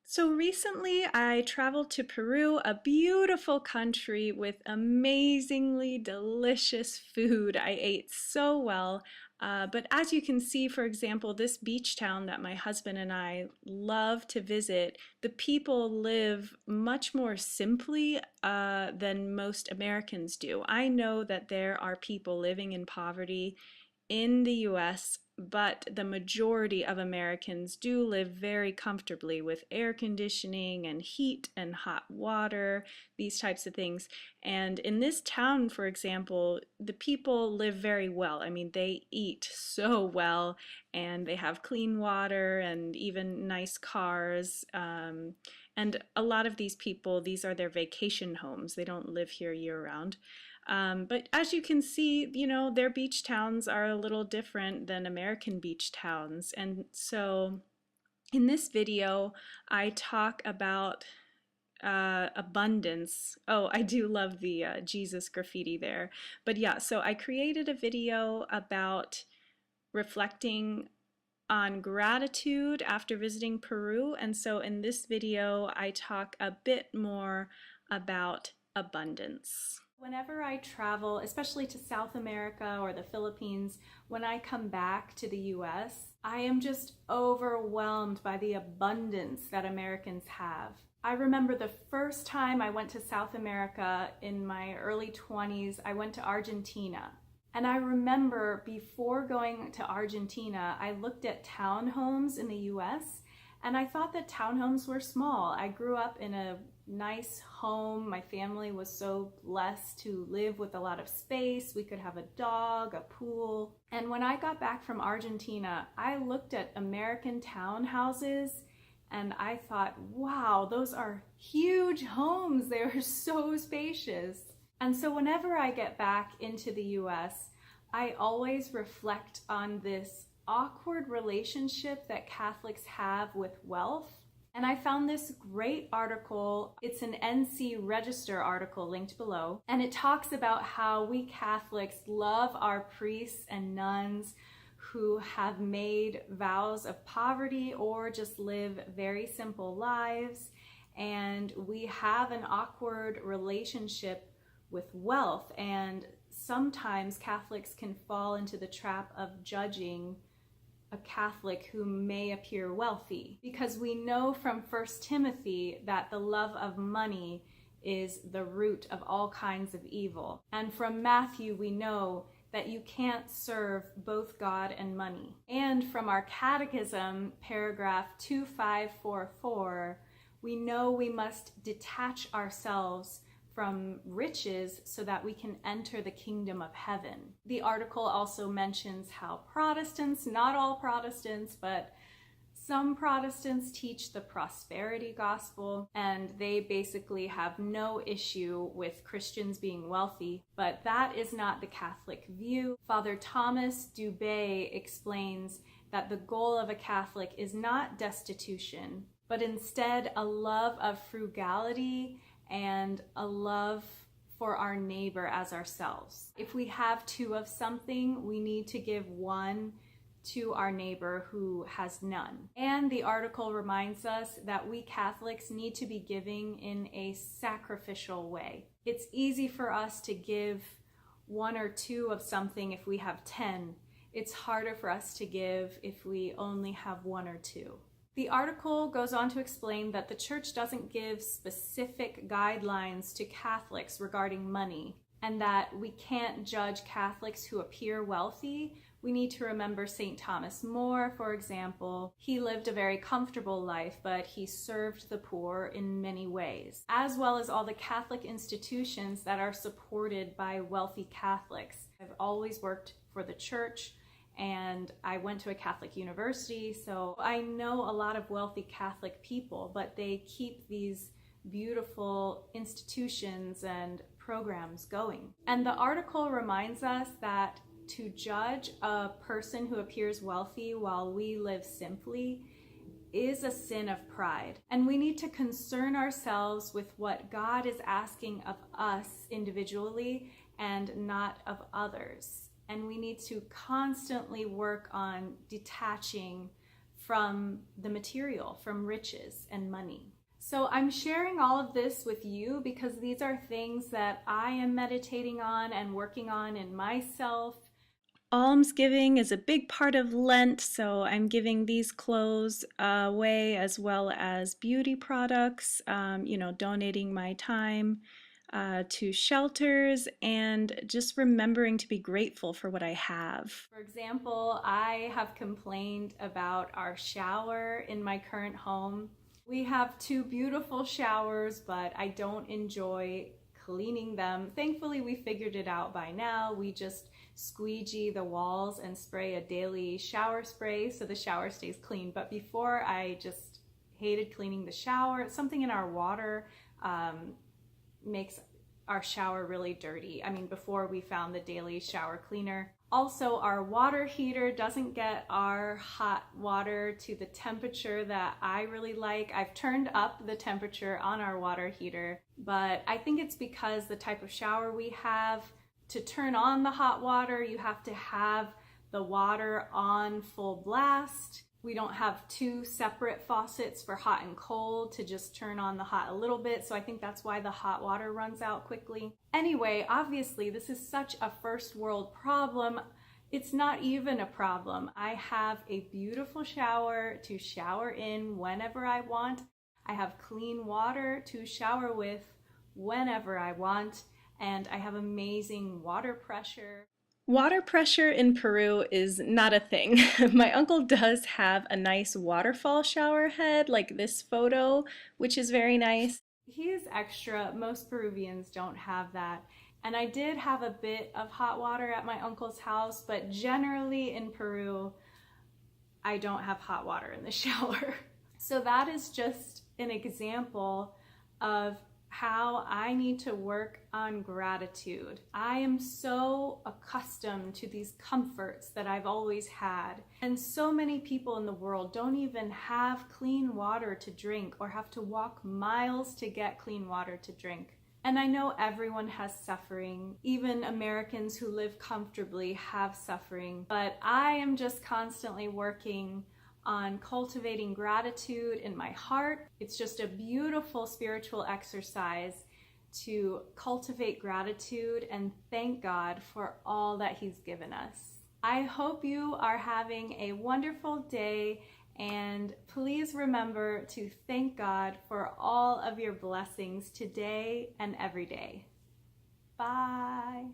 So recently I traveled to Peru, a beautiful country with amazingly delicious food. I ate so well. But as you can see, for example, this beach town that my husband and I love to visit, the people live much more simply than most Americans do. I know that there are people living in poverty in the US, but the majority of Americans do live very comfortably with air conditioning and heat and hot water, these types of things. And in this town, for example, the people live very well. I mean, they eat so well and they have clean water and even nice cars. And a lot of these people, these are their vacation homes. They don't live here year round. But as you can see, their beach towns are a little different than American beach towns. And so in this video, I talk about abundance. Oh, I do love the Jesus graffiti there. But yeah, so I created a video about reflecting on gratitude after visiting Peru. And so in this video, I talk a bit more about abundance. Whenever I travel, especially to South America or the Philippines, when I come back to the US, I am just overwhelmed by the abundance that Americans have. I remember the first time I went to South America in my early 20s, I went to Argentina. And I remember before going to Argentina, I looked at townhomes in the US and I thought that townhomes were small. I grew up in a nice home. My family was so blessed to live with a lot of space. We could have a dog, a pool. And when I got back from Argentina, I looked at American townhouses and I thought, wow, those are huge homes. They are so spacious. And so whenever I get back into the US, I always reflect on this awkward relationship that Catholics have with wealth. And I found this great article. It's an NC Register article linked below. And it talks about how we Catholics love our priests and nuns who have made vows of poverty or just live very simple lives. And we have an awkward relationship with wealth. And sometimes Catholics can fall into the trap of judging a Catholic who may appear wealthy, because we know from 1 Timothy that the love of money is the root of all kinds of evil. And from Matthew, we know that you can't serve both God and money. And from our catechism, paragraph 2544, we know we must detach ourselves from riches so that we can enter the kingdom of heaven. The article also mentions how Protestants, not all Protestants, but some Protestants teach the prosperity gospel, and they basically have no issue with Christians being wealthy, but that is not the Catholic view. Father Thomas Dubay explains that the goal of a Catholic is not destitution, but instead a love of frugality and a love for our neighbor as ourselves. If we have two of something, we need to give one to our neighbor who has none. And the article reminds us that we Catholics need to be giving in a sacrificial way. It's easy for us to give one or two of something if we have 10. It's harder for us to give if we only have one or two. The article goes on to explain that the Church doesn't give specific guidelines to Catholics regarding money, and that we can't judge Catholics who appear wealthy. We need to remember St. Thomas More, for example. He lived a very comfortable life, but he served the poor in many ways, as well as all the Catholic institutions that are supported by wealthy Catholics. I've always worked for the Church, and I went to a Catholic university, so I know a lot of wealthy Catholic people, but they keep these beautiful institutions and programs going. And the article reminds us that to judge a person who appears wealthy while we live simply is a sin of pride. And we need to concern ourselves with what God is asking of us individually and not of others. And we need to constantly work on detaching from the material, from riches and money. So I'm sharing all of this with you because these are things that I am meditating on and working on in myself. Almsgiving is a big part of Lent, so I'm giving these clothes away as well as beauty products, donating my time to shelters and just remembering to be grateful for what I have. For example, I have complained about our shower in my current home. We have 2 beautiful showers, but I don't enjoy cleaning them. Thankfully, we figured it out by now. We just squeegee the walls and spray a daily shower spray so the shower stays clean. But before, I just hated cleaning the shower. Something in our water makes our shower really dirty. I mean, before we found the daily shower cleaner. Also, our water heater doesn't get our hot water to the temperature that I really like. I've turned up the temperature on our water heater, but I think it's because the type of shower we have, to turn on the hot water, you have to have the water on full blast. We don't have 2 separate faucets for hot and cold to just turn on the hot a little bit, so I think that's why the hot water runs out quickly. Anyway, obviously this is such a first world problem. It's not even a problem. I have a beautiful shower to shower in whenever I want. I have clean water to shower with whenever I want, and I have amazing water pressure. Water pressure in Peru is not a thing. My uncle does have a nice waterfall shower head, like this photo, which is very nice. He is extra. Most Peruvians don't have that. And I did have a bit of hot water at my uncle's house, but generally in Peru, I don't have hot water in the shower. So that is just an example of how I need to work on gratitude. I am so accustomed to these comforts that I've always had. And so many people in the world don't even have clean water to drink or have to walk miles to get clean water to drink. And I know everyone has suffering. Even Americans who live comfortably have suffering. But I am just constantly working on cultivating gratitude in my heart. It's just a beautiful spiritual exercise to cultivate gratitude and thank God for all that He's given us. I hope you are having a wonderful day, and please remember to thank God for all of your blessings today and every day. Bye.